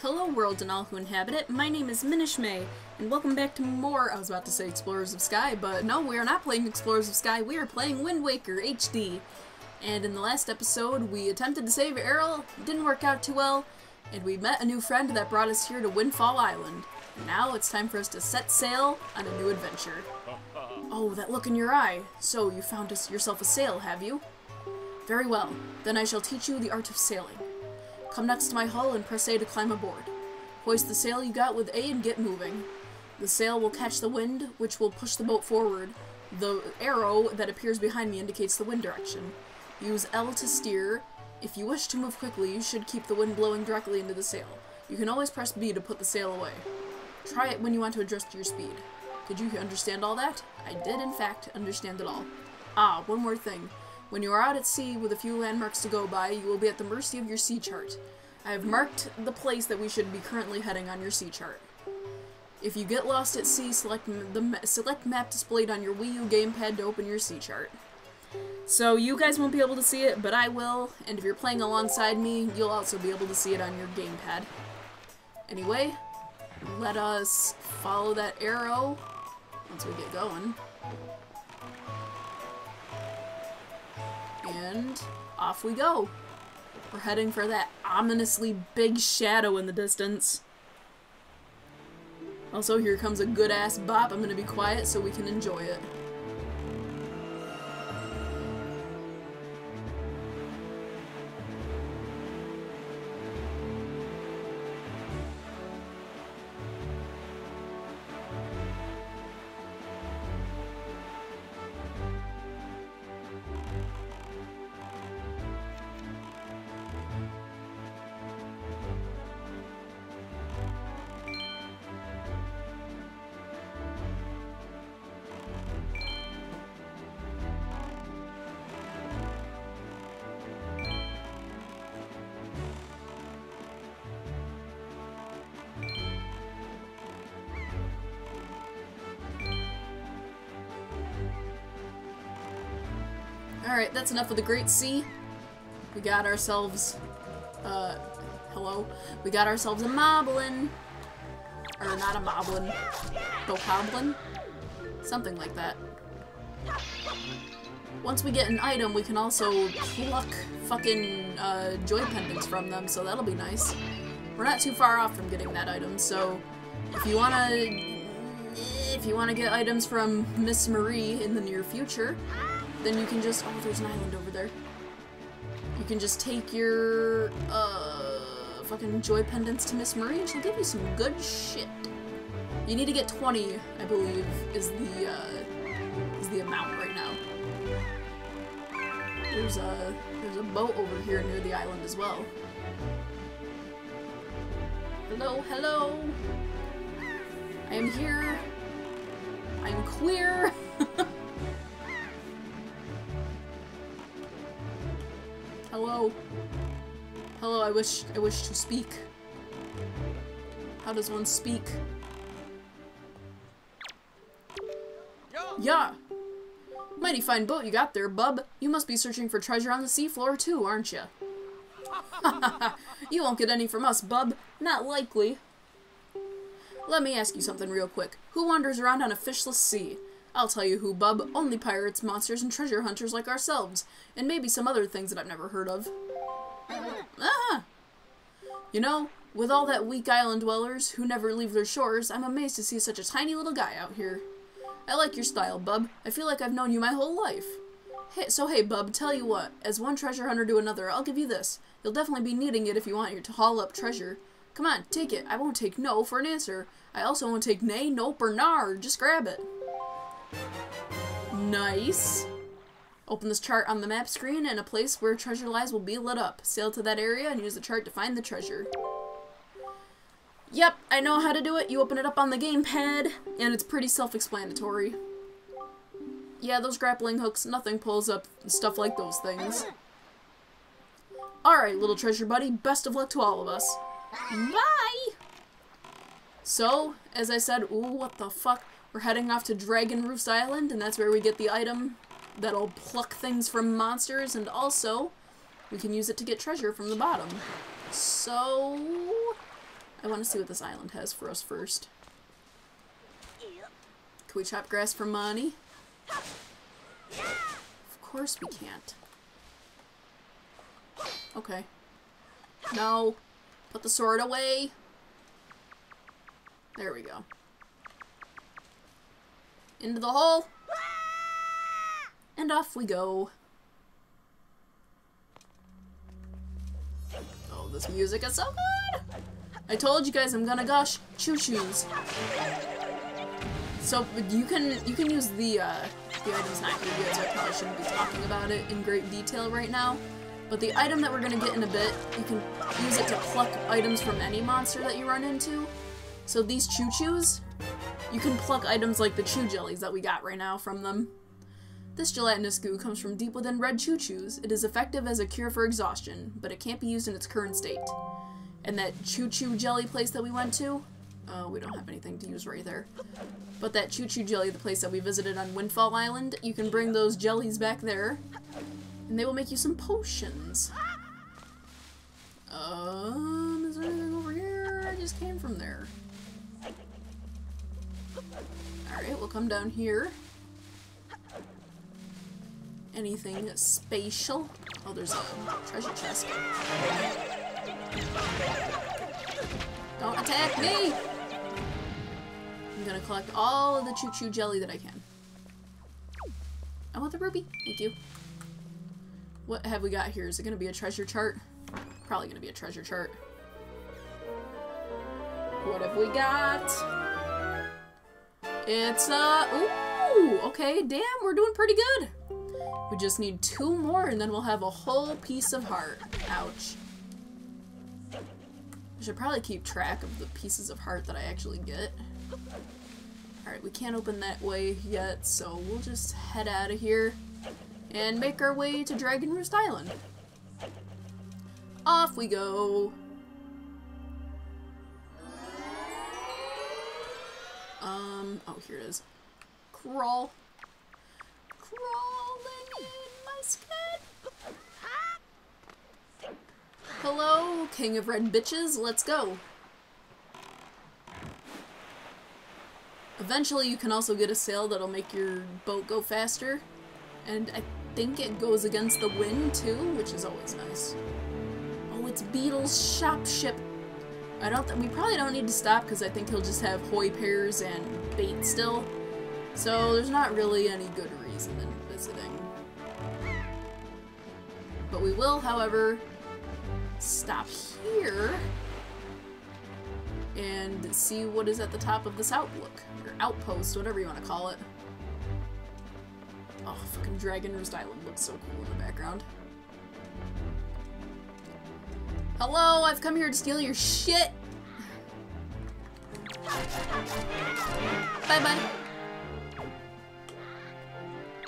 Hello world and all who inhabit it, my name is Minish, and welcome back to more, I was about to say Explorers of Sky, but no, we are not playing Explorers of Sky, we are playing Wind Waker HD. And in the last episode, we attempted to save Errol, didn't work out too well, and we met a new friend that brought us here to Windfall Island. And now it's time for us to set sail on a new adventure. Oh, that look in your eye. So, you found yourself a sail, have you? Very well, then I shall teach you the art of sailing. Come next to my hull and press A to climb aboard. Hoist the sail you got with A and get moving. The sail will catch the wind, which will push the boat forward. The arrow that appears behind me indicates the wind direction. Use L to steer. If you wish to move quickly, you should keep the wind blowing directly into the sail. You can always press B to put the sail away. Try it when you want to adjust your speed. Did you understand all that? I did, in fact, understand it all. Ah, one more thing. When you are out at sea with a few landmarks to go by, you will be at the mercy of your sea chart. I have marked the place that we should be currently heading on your sea chart. If you get lost at sea, select map displayed on your Wii U gamepad to open your sea chart. So you guys won't be able to see it, but I will, and if you're playing alongside me, you'll also be able to see it on your gamepad. Anyway, let us follow that arrow once we get going. And off we go. We're heading for that ominously big shadow in the distance. Also, here comes a good-ass bop. I'm gonna be quiet so we can enjoy it. Alright, that's enough of the Great Sea. We got ourselves, hello? We got ourselves a moblin. Or not a moblin. Bokoblin? Something like that. Once we get an item, we can also pluck fucking, joy pendants from them, so that'll be nice. We're not too far off from getting that item, so if you wanna get items from Miss Marie in the near future, then you can just, oh, there's an island over there. You can just take your, fucking joy pendants to Miss Marie and she'll give you some good shit. You need to get 20, I believe, is the amount right now. There's a boat over here near the island as well. Hello, hello. I am here. I am queer. Hello. Hello, I wish to speak. How does one speak? Yeah. Mighty fine boat you got there, bub. You must be searching for treasure on the seafloor too, aren't you? You won't get any from us, bub. Not likely. Let me ask you something real quick. Who wanders around on a fishless sea? I'll tell you who, bub. Only pirates, monsters, and treasure hunters like ourselves. And maybe some other things that I've never heard of. Ah! You know, with all that weak island dwellers who never leave their shores, I'm amazed to see such a tiny little guy out here. I like your style, bub. I feel like I've known you my whole life. Hey, bub, tell you what. As one treasure hunter to another, I'll give you this. You'll definitely be needing it if you want to haul up treasure. Come on, take it. I won't take no for an answer. I also won't take nay, nope, or nar. Just grab it. Nice. Open this chart on the map screen, and a place where treasure lies will be lit up. Sail to that area and use the chart to find the treasure. Yep, I know how to do it. You open it up on the gamepad, and it's pretty self-explanatory. Yeah, those grappling hooks, nothing pulls up stuff like those things. Alright, little treasure buddy, best of luck to all of us. Bye! So, as I said, ooh, what the fuck? We're heading off to Dragon Roost Island, and that's where we get the item that'll pluck things from monsters, and also we can use it to get treasure from the bottom. So I want to see what this island has for us first. Can we chop grass for money? Of course we can't. Okay. No. Put the sword away. There we go. Into the hole. And off we go. Oh, this music is so good! I told you guys I'm gonna gush. Choo-choos. So you can use the item's not very good, so I probably shouldn't be talking about it in great detail right now. But the item that we're gonna get in a bit, you can use it to pluck items from any monster that you run into. So these choo-choos, you can pluck items like the chew jellies that we got right now from them. This gelatinous goo comes from deep within red choo-choos. It is effective as a cure for exhaustion, but it can't be used in its current state. And that choo-choo jelly place that we went to, we don't have anything to use right there. But that choo-choo jelly, the place that we visited on Windfall Island, you can bring those jellies back there, and they will make you some potions. Is there anything over here? I just came from there. Alright, we'll come down here. Anything spatial? Oh, there's a treasure chest. Don't attack me! I'm gonna collect all of the choo-choo jelly that I can. I want the ruby. Thank you. What have we got here? Is it gonna be a treasure chart? Probably gonna be a treasure chart. What have we got? It's, ooh! Okay, damn, we're doing pretty good. We just need 2 more and then we'll have a whole piece of heart. Ouch. I should probably keep track of the pieces of heart that I actually get. Alright, we can't open that way yet, so we'll just head out of here and make our way to Dragon Roost Island. Off we go. Oh, here it is. Crawl. Crawling in my skin. Hello, King of Red Bitches, let's go. Eventually you can also get a sail that'll make your boat go faster. And I think it goes against the wind too, which is always nice. Oh, it's Beetle's shop ship. We probably don't need to stop because I think he'll just have hoi pears and bait still. So there's not really any good reason in visiting. But we will, however, stop here and see what is at the top of this outlook, or outpost, whatever you want to call it. Oh, fucking Dragon Roost Island looks so cool in the background. Hello, I've come here to steal your shit! Bye-bye.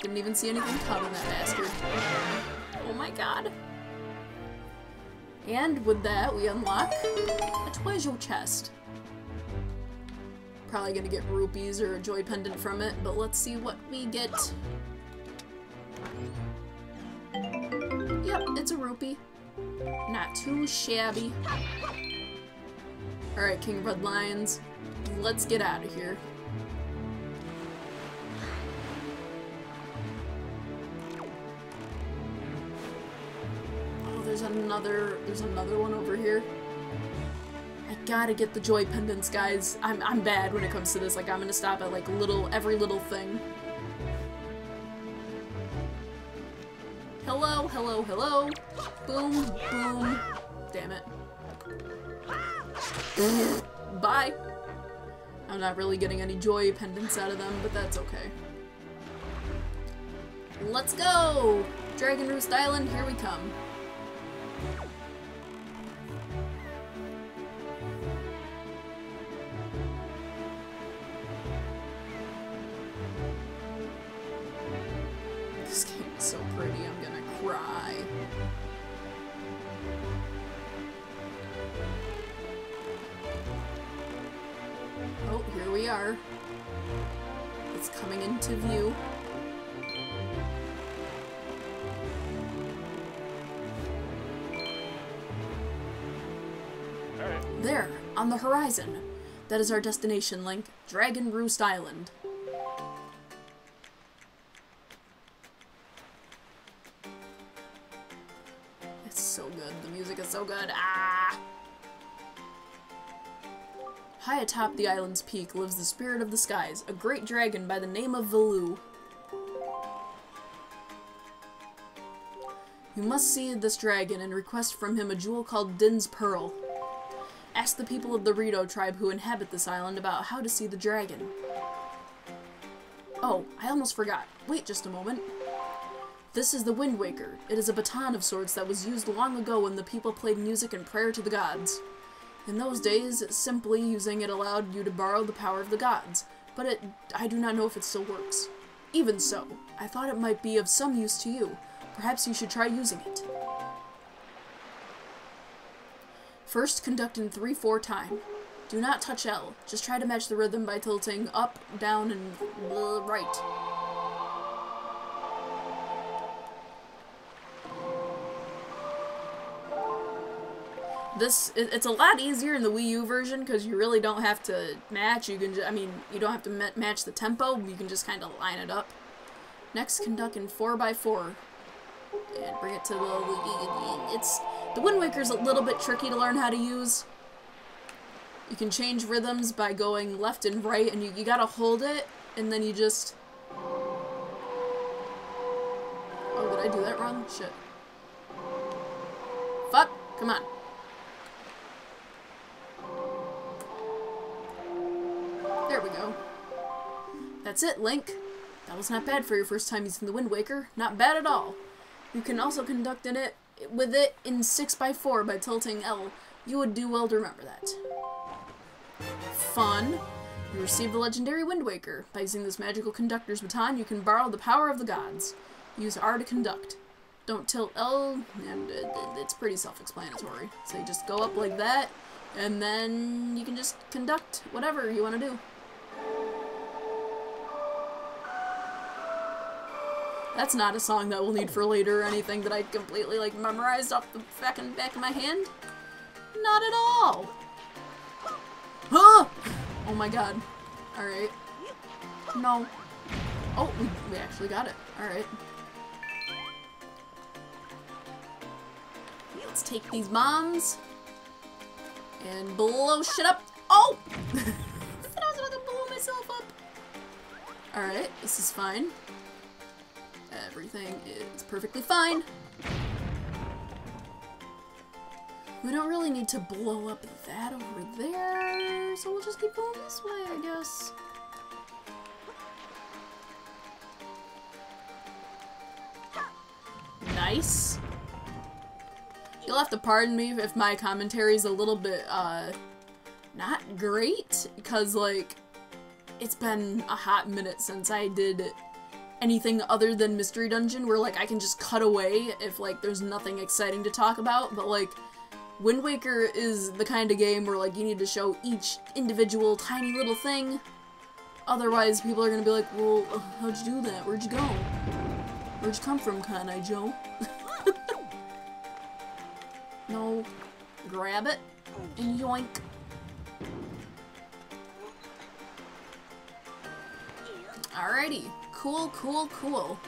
Didn't even see anything coming, that bastard. Oh my god. And with that, we unlock a treasure chest. Probably gonna get rupees or a joy pendant from it, but let's see what we get. Yep, it's a rupee. Not too shabby. Alright, King of Red Lions, let's get out of here. Oh, there's another one over here. I gotta get the joy pendants, guys. I'm bad when it comes to this. Like, I'm gonna stop at like every little thing. Hello, hello, hello. Boom, boom. Damn it. Bye. I'm not really getting any joy pendants out of them, but that's okay. Let's go! Dragon Roost Island, here we come. This game is so pretty, I'm gonna cry. Oh, here we are. It's coming into view. There, on the horizon. That is our destination, Link. Dragon Roost Island. It's so good. The music is so good. Ah! High atop the island's peak lives the spirit of the skies, a great dragon by the name of Valoo. You must see this dragon and request from him a jewel called Din's Pearl. Ask the people of the Rito tribe who inhabit this island about how to see the dragon. Oh, I almost forgot. Wait just a moment. This is the Wind Waker. It is a baton of sorts that was used long ago when the people played music and prayer to the gods. In those days, simply using it allowed you to borrow the power of the gods, but I do not know if it still works. Even so, I thought it might be of some use to you. Perhaps you should try using it. First, conduct in 3/4 time. Do not touch L. Just try to match the rhythm by tilting up, down, and right. It's a lot easier in the Wii U version because you really don't have to match. You can you don't have to match the tempo. You can just kind of line it up. Next, conduct in 4x4. And bring it to the Wind Waker's a little bit tricky to learn how to use. You can change rhythms by going left and right, and you gotta hold it, and then you just... Oh, did I do that wrong? Shit. Fuck! Come on. There we go. That's it, Link. That was not bad for your first time using the Wind Waker. Not bad at all. You can also conduct with it in 6x4 by tilting L. You would do well to remember that. Fun. You receive the legendary Wind Waker. By using this magical conductor's baton, you can borrow the power of the gods. Use R to conduct. Don't tilt L, and it's pretty self-explanatory. So you just go up like that, and then you can just conduct whatever you want to do. That's not a song that we'll need for later or anything that I completely, like, memorized off the back of my hand. Not at all! Huh! Oh my god. Alright. No. Oh, we actually got it. Alright. Let's take these bombs and blow shit up. Oh! I thought I was about to blow myself up. Alright, this is fine. Everything is perfectly fine. We don't really need to blow up that over there, so we'll just keep going this way, I guess. Nice. You'll have to pardon me if my commentary is a little bit, not great, because, like, it's been a hot minute since I did anything other than Mystery Dungeon, where, like, I can just cut away if, like, there's nothing exciting to talk about, but, like, Wind Waker is the kind of game where, like, you need to show each individual tiny little thing, otherwise people are gonna be like, well, how'd you do that? Where'd you go? Where'd you come from, Kanai Joe? No. Grab it, and yoink. Alrighty. Cool, cool, cool.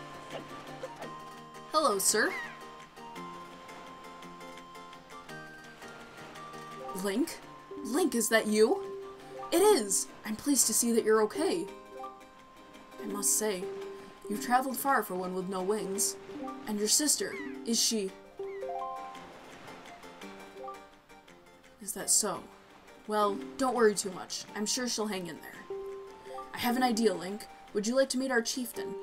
Hello, sir. Link? Link, is that you? It is! I'm pleased to see that you're okay. I must say, you've traveled far for one with no wings. And your sister, is she... Is that so? Well, don't worry too much. I'm sure she'll hang in there. I have an idea, Link. Would you like to meet our chieftain?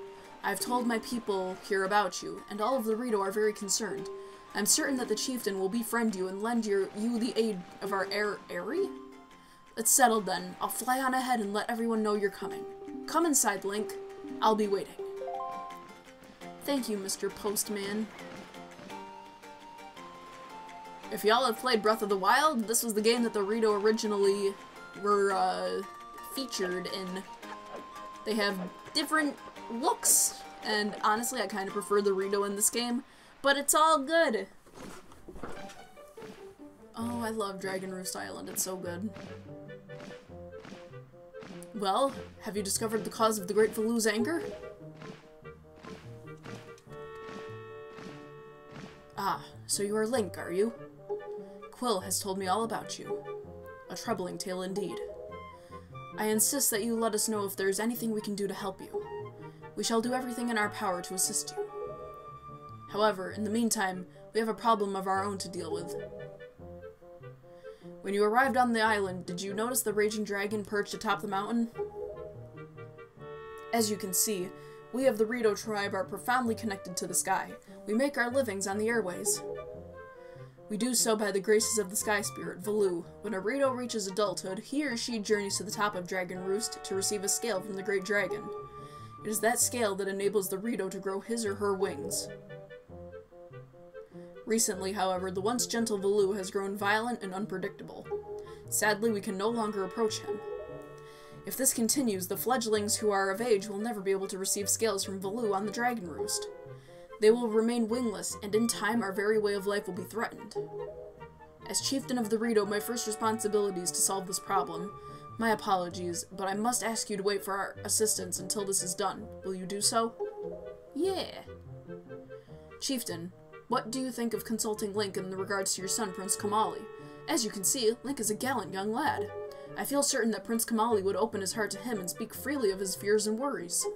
I've told my people here about you, and all of the Rito are very concerned. I'm certain that the chieftain will befriend you and lend you the aid of our Airy? It's settled then. I'll fly on ahead and let everyone know you're coming. Come inside, Link. I'll be waiting. Thank you, Mr. Postman. If y'all have played Breath of the Wild, this was the game that the Rito originally were featured in. They have different looks, and honestly I kind of prefer the Rito in this game, but it's all good. Oh, I love Dragon Roost Island. It's so good. Well, have you discovered the cause of the Great Valoo's anger? Ah, so you are Link, are you? Quill has told me all about you. A troubling tale indeed. I insist that you let us know if there is anything we can do to help you. We shall do everything in our power to assist you. However, in the meantime, we have a problem of our own to deal with. When you arrived on the island, did you notice the raging dragon perched atop the mountain? As you can see, we of the Rito tribe are profoundly connected to the sky. We make our livings on the airways. We do so by the graces of the sky spirit, Valoo. When a Rito reaches adulthood, he or she journeys to the top of Dragon Roost to receive a scale from the great dragon. It is that scale that enables the Rito to grow his or her wings. Recently, however, the once gentle Valoo has grown violent and unpredictable. Sadly, we can no longer approach him. If this continues, the fledglings who are of age will never be able to receive scales from Valoo on the Dragon Roost. They will remain wingless, and in time our very way of life will be threatened. As chieftain of the Rito, my first responsibility is to solve this problem. My apologies, but I must ask you to wait for our assistance until this is done. Will you do so? Yeah. Chieftain, what do you think of consulting Link in regards to your son, Prince Komali? As you can see, Link is a gallant young lad. I feel certain that Prince Komali would open his heart to him and speak freely of his fears and worries.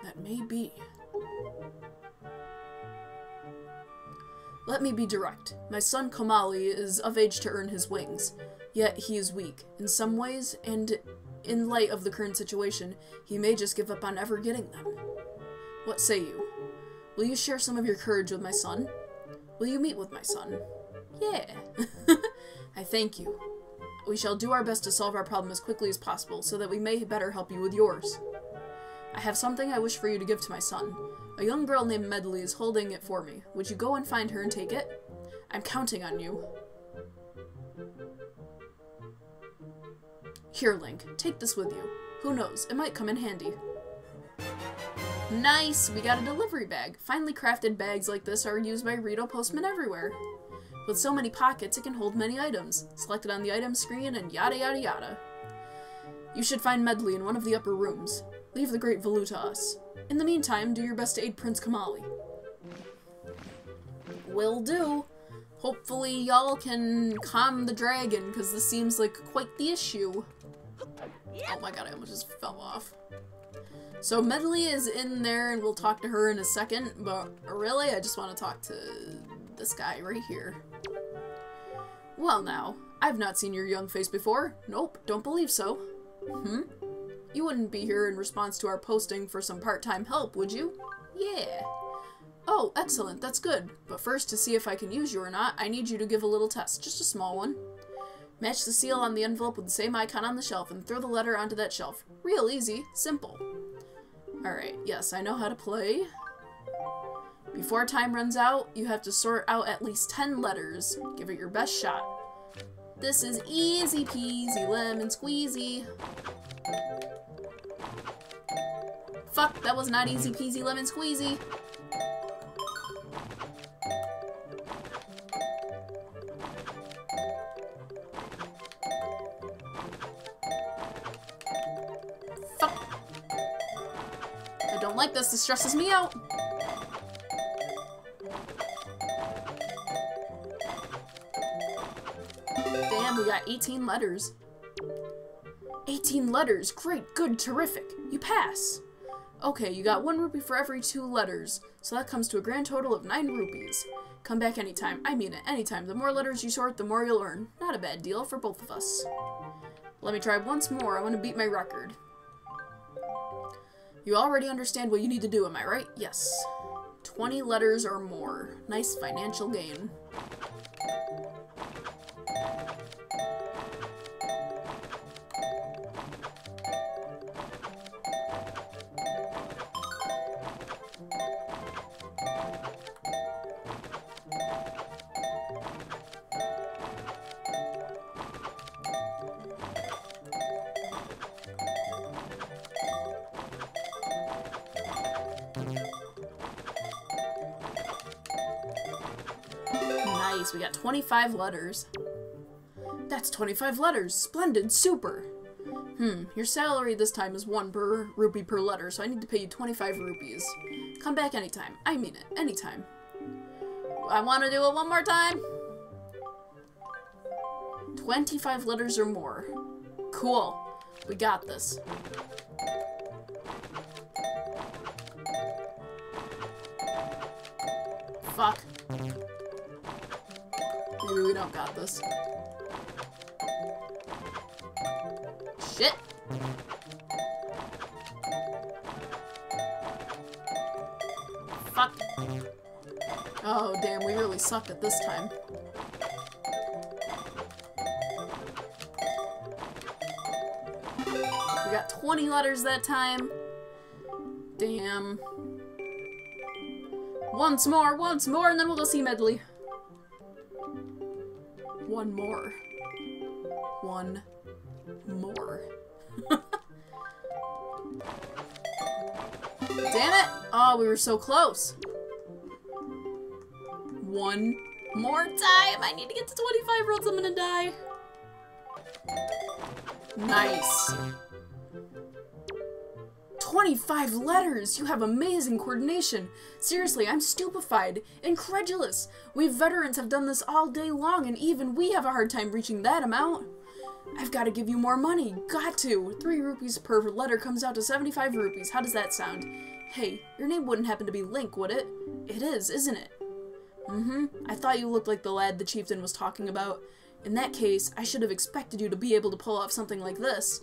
That may be. Let me be direct. My son Komali is of age to earn his wings, yet he is weak in some ways, and in light of the current situation, he may just give up on ever getting them. What say you? Will you share some of your courage with my son? Will you meet with my son? Yeah. I thank you. We shall do our best to solve our problem as quickly as possible, so that we may better help you with yours. I have something I wish for you to give to my son. A young girl named Medley is holding it for me. Would you go and find her and take it? I'm counting on you. Here, Link. Take this with you. Who knows, it might come in handy. Nice! We got a delivery bag. Finely crafted bags like this are used by Rito postmen everywhere. With so many pockets, it can hold many items. Select it on the item screen and yada yada yada. You should find Medley in one of the upper rooms. Leave the great Valoo to us. In the meantime, do your best to aid Prince Komali. Will do. Hopefully y'all can calm the dragon, because this seems like quite the issue. Oh my god, I almost just fell off. So Medley is in there, and we'll talk to her in a second, but really, I just want to talk to this guy right here. Well now, I've not seen your young face before. Nope, don't believe so. You wouldn't be here in response to our posting for some part-time help, would you? Yeah. Oh, excellent, that's good. But first, to see if I can use you or not, I need you to give a little test, just a small one. Match the seal on the envelope with the same icon on the shelf and throw the letter onto that shelf. Real easy, simple. Alright, yes, I know how to play. Before time runs out, you have to sort out at least 10 letters. Give it your best shot. This is easy peasy lemon squeezy. Fuck, that was not easy peasy lemon squeezy. Fuck. I don't like this stresses me out. Damn, we got 18 letters. 18 letters, great, good, terrific. You pass. Okay, you got 1 rupee for every 2 letters, so that comes to a grand total of 9 rupees. Come back anytime. I mean it, anytime. The more letters you sort, the more you'll earn. Not a bad deal for both of us. Let me try once more. I want to beat my record. You already understand what you need to do, am I right? Yes. 20 letters or more. Nice financial gain. Nice, we got 25 letters. That's 25 letters. Splendid, super. Your salary this time is 1 rupee per letter, so I need to pay you 25 rupees. Come back anytime. I mean it, anytime. I want to do it one more time. 25 letters or more. Cool. We got this. Fuck. Maybe we don't got this. Shit. Fuck. Oh, damn, we really sucked at this time. We got 20 letters that time. Damn. Once more, and then we'll go see Medley. One more. One more. Damn it! Oh, we were so close. One more time! I need to get to 25 or else I'm gonna die. Nice. 25 letters! You have amazing coordination. Seriously, I'm stupefied. Incredulous. We veterans have done this all day long, and even we have a hard time reaching that amount. I've got to give you more money. Got to. 3 rupees per letter comes out to 75 rupees. How does that sound? Hey, your name wouldn't happen to be Link, would it? It is, isn't it? I thought you looked like the lad the chieftain was talking about. In that case, I should have expected you to be able to pull off something like this.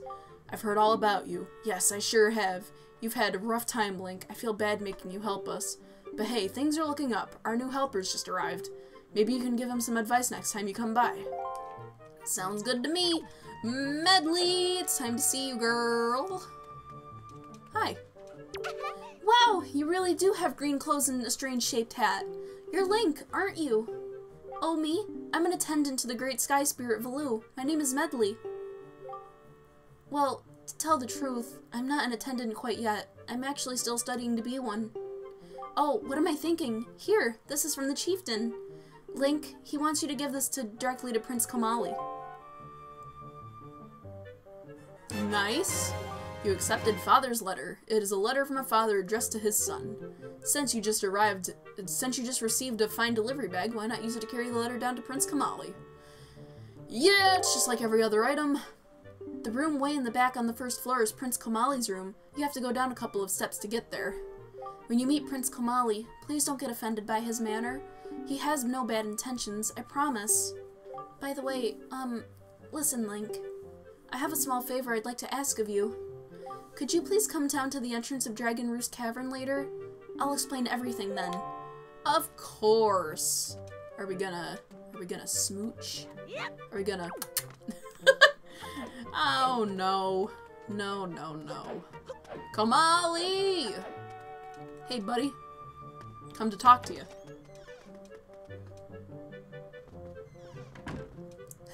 I've heard all about you. Yes, I sure have. You've had a rough time, Link. I feel bad making you help us. But hey, things are looking up. Our new helper's just arrived. Maybe you can give him some advice next time you come by. Sounds good to me. Medley, it's time to see you, girl. Hi. Wow, you really do have green clothes and a strange-shaped hat. You're Link, aren't you? Oh, me? I'm an attendant to the great sky spirit Valoo. My name is Medley. Well, to tell the truth, I'm not an attendant quite yet. I'm actually still studying to be one. Oh, what am I thinking? Here, this is from the chieftain. Link, he wants you to give this directly to Prince Komali. Nice. You accepted Father's letter. It is a letter from a father addressed to his son. Since you just received a fine delivery bag, why not use it to carry the letter down to Prince Komali? Yeah, it's just like every other item. The room way in the back on the first floor is Prince Komali's room. You have to go down a couple of steps to get there. When you meet Prince Komali, please don't get offended by his manner. He has no bad intentions, I promise. By the way, listen, Link. I have a small favor I'd like to ask of you. Could you please come down to the entrance of Dragon Roost Cavern later? I'll explain everything then. Of course. Are we gonna smooch? Yep. Are we gonna... Oh no. No, no, no. Komali! Hey buddy. Come to talk to you.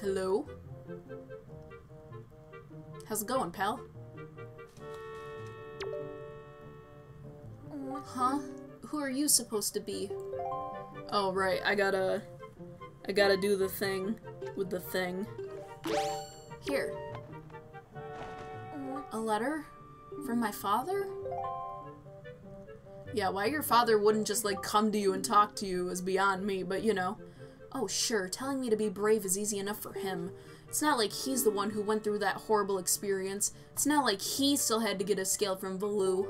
Hello? How's it going, pal? Huh? Who are you supposed to be? Oh, right. I gotta do the thing with the thing. Here. A letter? From my father? Yeah, why your father wouldn't just, like, come to you and talk to you is beyond me, but, you know. Oh, sure, telling me to be brave is easy enough for him. It's not like he's the one who went through that horrible experience. It's not like he still had to get a scale from Valoo.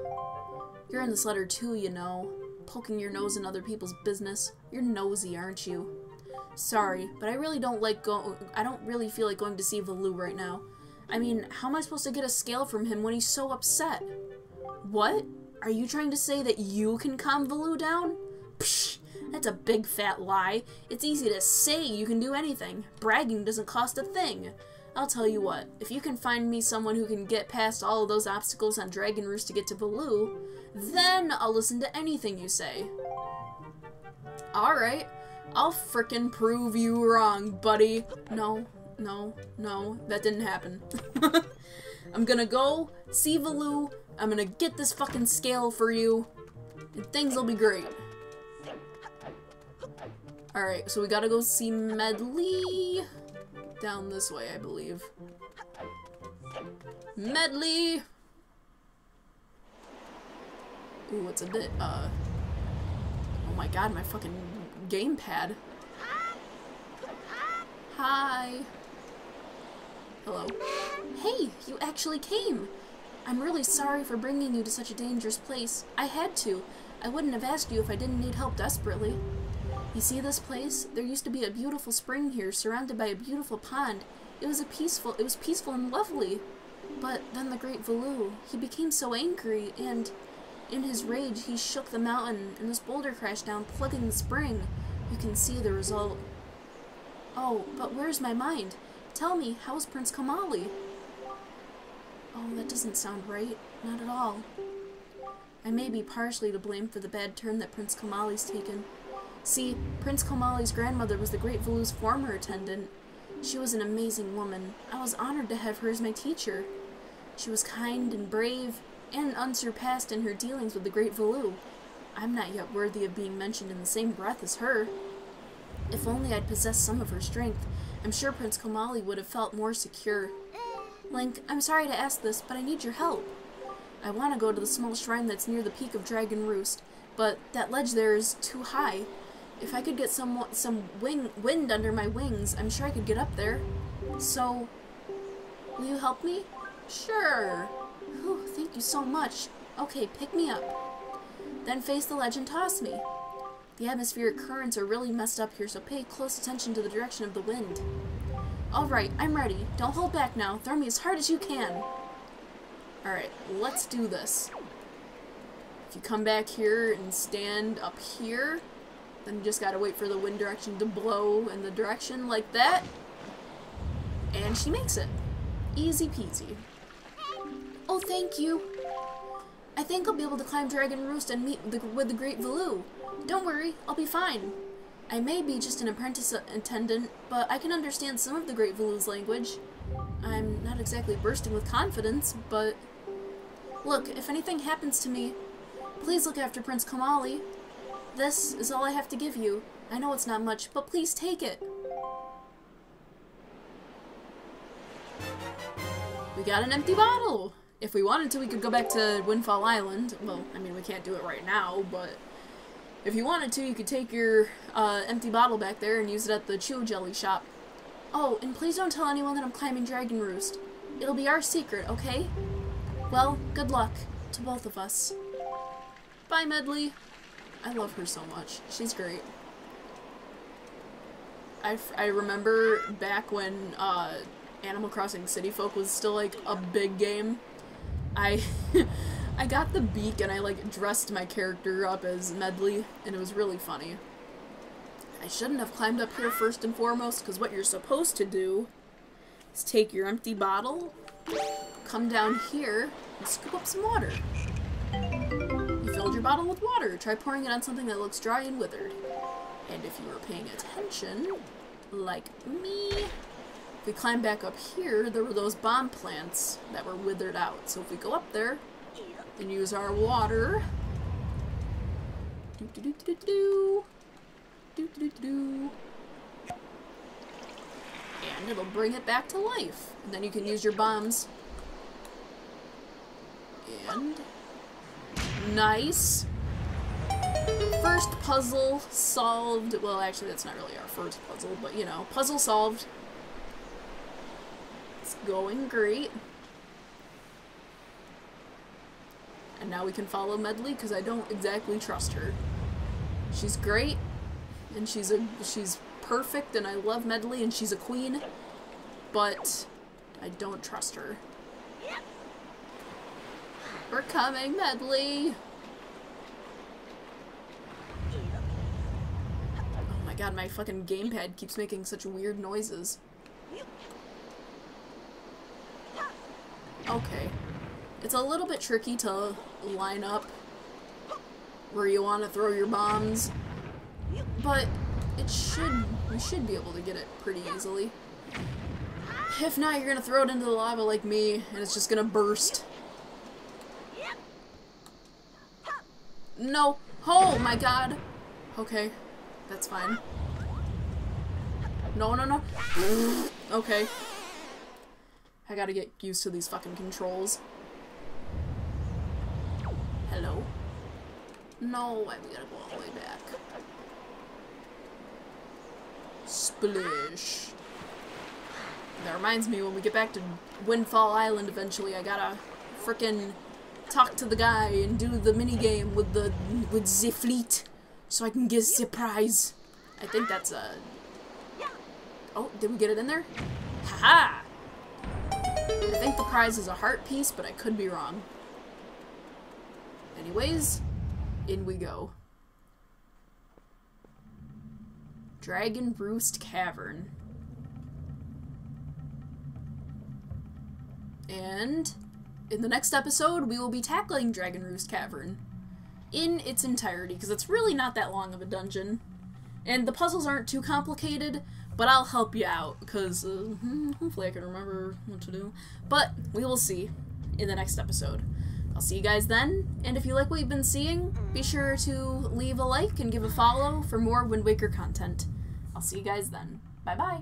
You're in this letter too, you know. Poking your nose in other people's business. You're nosy, aren't you? Sorry, but I don't really feel like going to see Valoo right now. I mean, how am I supposed to get a scale from him when he's so upset? What? Are you trying to say that you can calm Valoo down? Psh, that's a big fat lie. It's easy to say you can do anything. Bragging doesn't cost a thing. I'll tell you what, if you can find me someone who can get past all of those obstacles on Dragon Roost to get to Valoo, then I'll listen to anything you say. Alright, I'll frickin' prove you wrong, buddy. No, no, no, that didn't happen. I'm gonna go see Valoo, I'm gonna get this fucking scale for you, and things will be great. Alright, so we gotta go see Medley. Down this way, I believe. Medley! Ooh, it's a bit, oh my god, my fucking gamepad. Hi. Hello. Hey, you actually came! I'm really sorry for bringing you to such a dangerous place. I had to. I wouldn't have asked you if I didn't need help desperately. You see this place? There used to be a beautiful spring here, surrounded by a beautiful pond. It was peaceful and lovely. But then the great Valoo, he became so angry, and in his rage, he shook the mountain, and this boulder crashed down, plugging the spring. You can see the result. Oh, but where's my mind? Tell me, how is Prince Komali? Oh, that doesn't sound right. Not at all. I may be partially to blame for the bad turn that Prince Komali's taken. See, Prince Komali's grandmother was the great Valoo's former attendant. She was an amazing woman. I was honored to have her as my teacher. She was kind and brave, and unsurpassed in her dealings with the great Valoo. I'm not yet worthy of being mentioned in the same breath as her. If only I'd possessed some of her strength, I'm sure Prince Komali would have felt more secure. Link, I'm sorry to ask this, but I need your help. I want to go to the small shrine that's near the peak of Dragon Roost, but that ledge there is too high. If I could get some wind under my wings, I'm sure I could get up there. So, will you help me? Sure. Whew, thank you so much. Okay, pick me up. Then face the ledge and toss me. The atmospheric currents are really messed up here, so pay close attention to the direction of the wind. Alright, I'm ready. Don't hold back now. Throw me as hard as you can. Alright, let's do this. If you come back here and stand up here, then you just gotta wait for the wind direction to blow in the direction like that. And she makes it. Easy peasy. Oh, thank you. I think I'll be able to climb Dragon Roost and meet with the great Valoo. Don't worry, I'll be fine. I may be just an apprentice attendant, but I can understand some of the great Valoo's language. I'm not exactly bursting with confidence, but... Look, if anything happens to me, please look after Prince Komali. This is all I have to give you. I know it's not much, but please take it. We got an empty bottle! If we wanted to, we could go back to Windfall Island. Well, I mean, we can't do it right now, but... If you wanted to, you could take your empty bottle back there and use it at the Chew Jelly shop. Oh, and please don't tell anyone that I'm climbing Dragon Roost. It'll be our secret, okay? Well, good luck to both of us. Bye, Medley. I love her so much. She's great. I remember back when Animal Crossing City Folk was still like a big game. I got the beak and I like dressed my character up as Medley, and it was really funny. I shouldn't have climbed up here first and foremost, because what you're supposed to do is take your empty bottle, come down here, and scoop up some water. You filled your bottle with water. Try pouring it on something that looks dry and withered. And if you were paying attention, like me, if we climb back up here, there were those bomb plants that were withered out. So if we go up there and use our water, and it'll bring it back to life. And then you can use your bombs. And nice. First puzzle solved. Well, actually, that's not really our first puzzle, but you know, puzzle solved. It's going great. And now we can follow Medley, because I don't exactly trust her. She's great, and she's perfect, and I love Medley, and she's a queen, but I don't trust her. We're coming, Medley! Oh my god, my fucking gamepad keeps making such weird noises. Okay. It's a little bit tricky to line up where you want to throw your bombs, but we should be able to get it pretty easily. If not, you're gonna throw it into the lava like me, and it's just gonna burst. No! Oh my god! Okay, that's fine. No, no, no. Okay. I gotta get used to these fucking controls. Hello? No, why we gotta go all the way back? Splish. That reminds me, when we get back to Windfall Island eventually, I gotta frickin' talk to the guy and do the minigame with the fleet so I can get the prize. I think that's a... Oh, did we get it in there? Haha! I think the prize is a heart piece, but I could be wrong. Anyways, in we go. Dragon Roost Cavern. And in the next episode, we will be tackling Dragon Roost Cavern in its entirety, because it's really not that long of a dungeon. And the puzzles aren't too complicated, but I'll help you out, because hopefully I can remember what to do. But we will see in the next episode. I'll see you guys then, and if you like what you've been seeing, be sure to leave a like and give a follow for more Wind Waker content. I'll see you guys then. Bye-bye.